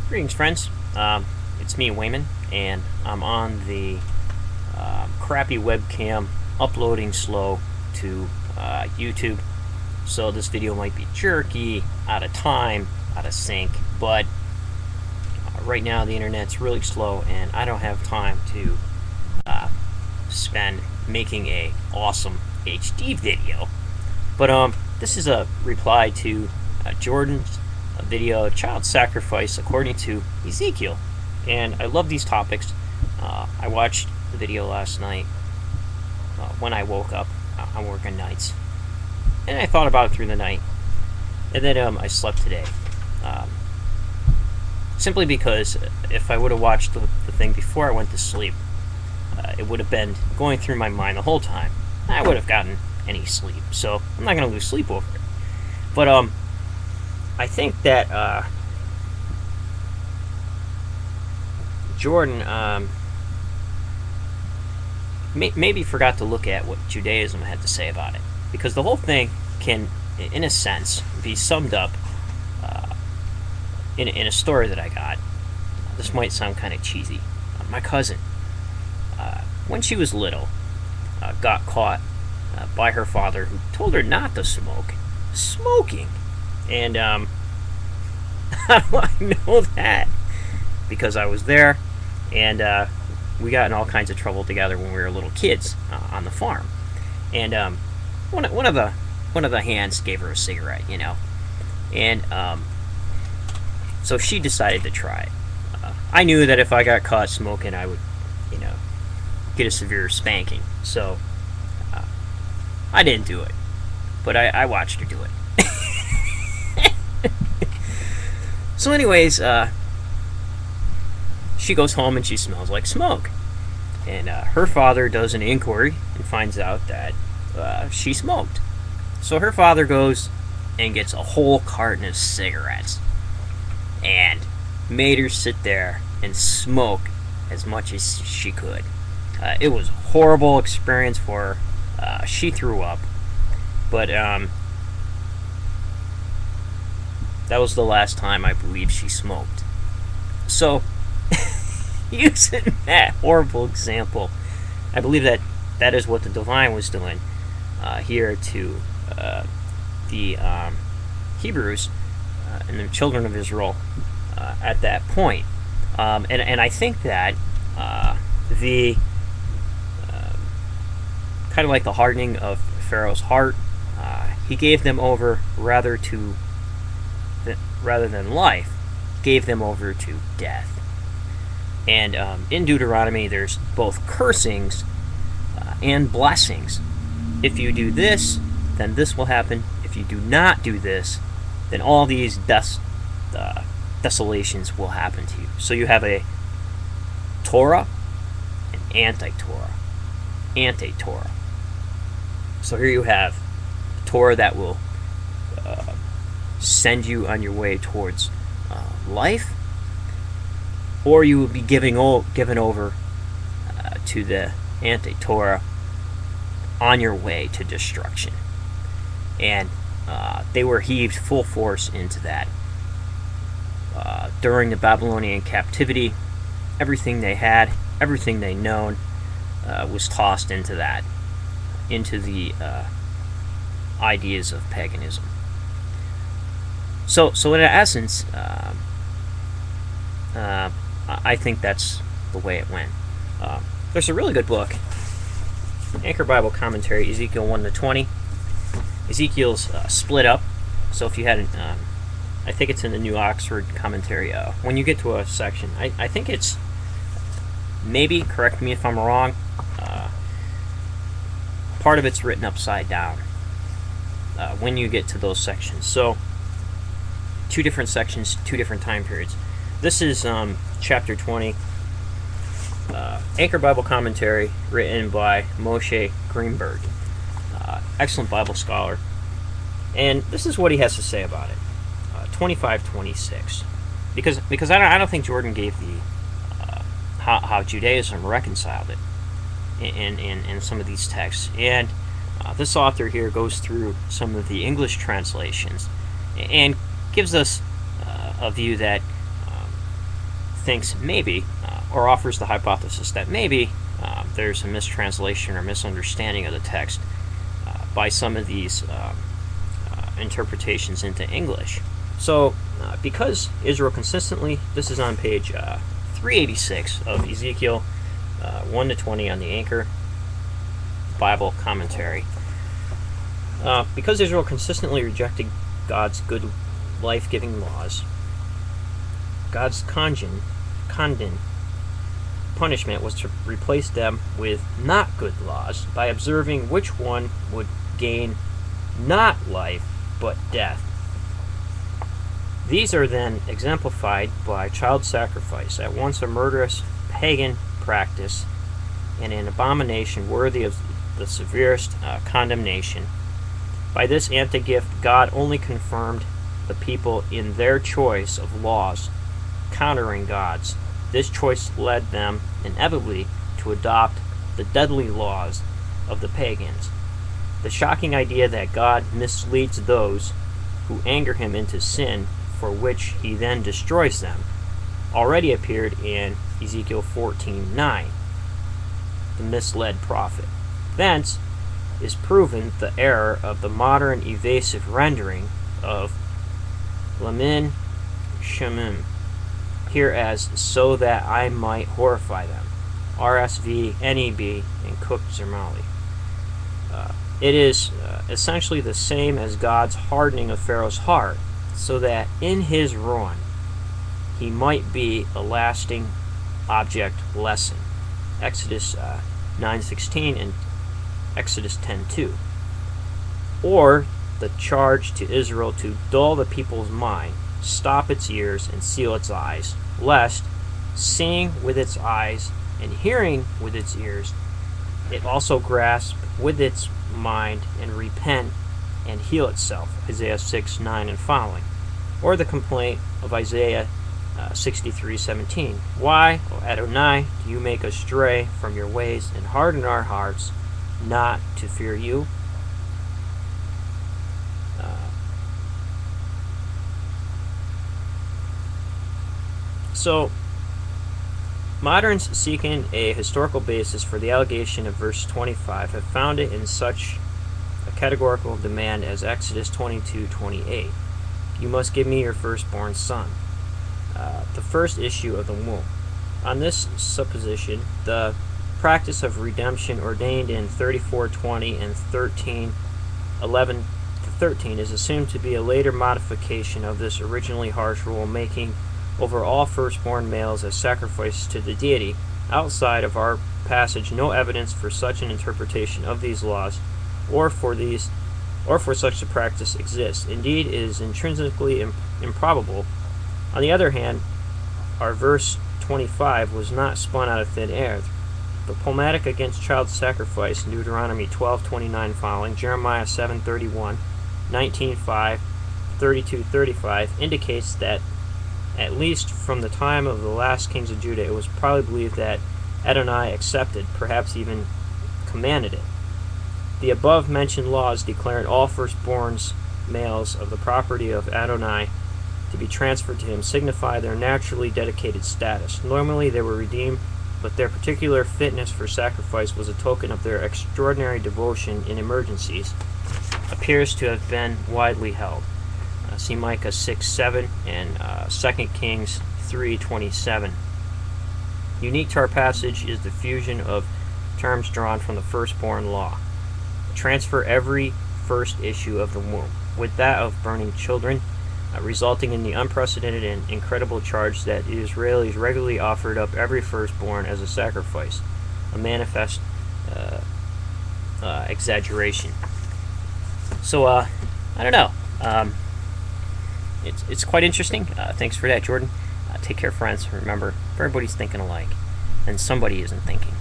Greetings, friends. It's me, Wayman, and I'm on the crappy webcam, uploading slow to YouTube. So this video might be jerky, out of time, out of sync, but right now the internet's really slow, and I don't have time to spend making a awesome HD video. But this is a reply to Jordan's video, Child Sacrifice According to Ezekiel. And I love these topics. I watched the video last night when I woke up. I'm working nights. And I thought about it through the night. And then I slept today. Simply because if I would have watched the thing before I went to sleep, it would have been going through my mind the whole time. I would have gotten any sleep. So I'm not going to lose sleep over it. But I think that Jordan maybe forgot to look at what Judaism had to say about it, because the whole thing can, in a sense, be summed up in a story that I got. This might sound kind of cheesy. My cousin, when she was little, got caught by her father, who told her not to smoke. Smoking! And how do I know that? Because I was there, and we got in all kinds of trouble together when we were little kids on the farm. And one of the hands gave her a cigarette, and so she decided to try it. I knew that if I got caught smoking, I would, get a severe spanking. So I didn't do it, but I watched her do it. So anyways, she goes home and she smells like smoke. And her father does an inquiry and finds out that she smoked. So her father goes and gets a whole carton of cigarettes and made her sit there and smoke as much as she could. It was a horrible experience for her. She threw up. But that was the last time I believe she smoked. So, using that horrible example, I believe that is what the divine was doing here to the Hebrews and the children of Israel at that point. And I think that the kind of like the hardening of Pharaoh's heart, he gave them over rather than life, gave them over to death. And in Deuteronomy, there's both cursings and blessings. If you do this, then this will happen. If you do not do this, then all these desolations will happen to you. So you have a Torah and anti-Torah. Anti-Torah. So here you have Torah that will send you on your way towards life, or you will be given over to the anti-Torah on your way to destruction. And they were heaved full force into that. During the Babylonian captivity, everything they had, everything they known, was tossed into that, into the ideas of paganism. So in essence, I think that's the way it went. There's a really good book, Anchor Bible Commentary, Ezekiel 1-20. Ezekiel's split up, so if you hadn't, I think it's in the New Oxford Commentary. When you get to a section, I think it's, maybe, correct me if I'm wrong, part of it's written upside down when you get to those sections. So, two different sections, two different time periods. This is chapter 20, Anchor Bible Commentary, written by Moshe Greenberg, excellent Bible scholar. And this is what he has to say about it, 25:26. Because I don't think Jordan gave the how Judaism reconciled it in some of these texts. And this author here goes through some of the English translations and gives us a view that thinks maybe, or offers the hypothesis that maybe there's a mistranslation or misunderstanding of the text by some of these interpretations into English. So, because Israel consistently, this is on page 386 of Ezekiel 1 to 20 on the Anchor Bible commentary. Because Israel consistently rejected God's good, life-giving laws, God's condign punishment was to replace them with not good laws by observing which one would gain not life but death. These are then exemplified by child sacrifice, at once a murderous pagan practice and an abomination worthy of the severest condemnation. By this anti-gift, God only confirmed the people in their choice of laws, countering God's. This choice led them inevitably to adopt the deadly laws of the pagans. The shocking idea that God misleads those who anger him into sin, for which he then destroys them, already appeared in Ezekiel 14:9, the misled prophet. Thence is proven the error of the modern evasive rendering of Lamin Shemim, here as so that I might horrify them, RSV, NEB, and Cook Zermali. It is essentially the same as God's hardening of Pharaoh's heart, so that in his ruin he might be a lasting object lesson. Exodus 9:16 and Exodus 10:2. Or the charge to Israel to dull the people's mind, stop its ears, and seal its eyes, lest, seeing with its eyes and hearing with its ears, it also grasp with its mind and repent and heal itself, Isaiah 6:9 and following. Or the complaint of Isaiah 63:17. Why, O Adonai, do you make us stray from your ways and harden our hearts not to fear you? So, moderns seeking a historical basis for the allegation of verse 25 have found it in such a categorical demand as Exodus 22:28. You must give me your firstborn son, the first issue of the womb. On this supposition, the practice of redemption ordained in 34:20 and 13:11-13 is assumed to be a later modification of this originally harsh rule, making over all firstborn males as sacrifices to the deity. Outside of our passage, no evidence for such an interpretation of these laws, or for such a practice exists. Indeed, it is intrinsically improbable. On the other hand, our verse 25 was not spun out of thin air. The polemic against child sacrifice in Deuteronomy 12:29 following, Jeremiah 7:31, 19:5, 32:35 indicates that at least from the time of the last kings of Judah, it was probably believed that Adonai accepted, perhaps even commanded it. The above-mentioned laws declaring all firstborns males of the property of Adonai to be transferred to him signify their naturally dedicated status. Normally they were redeemed, but their particular fitness for sacrifice was a token of their extraordinary devotion in emergencies, appears to have been widely held. See Micah 6:7 and 2 Kings 3:27. Unique to our passage is the fusion of terms drawn from the firstborn law. Transfer every first issue of the womb, with that of burning children, resulting in the unprecedented and incredible charge that the Israelis regularly offered up every firstborn as a sacrifice, a manifest exaggeration. So, I don't know. It's quite interesting. Thanks for that, Jordan. Take care, friends. Remember, everybody's thinking alike, and somebody isn't thinking.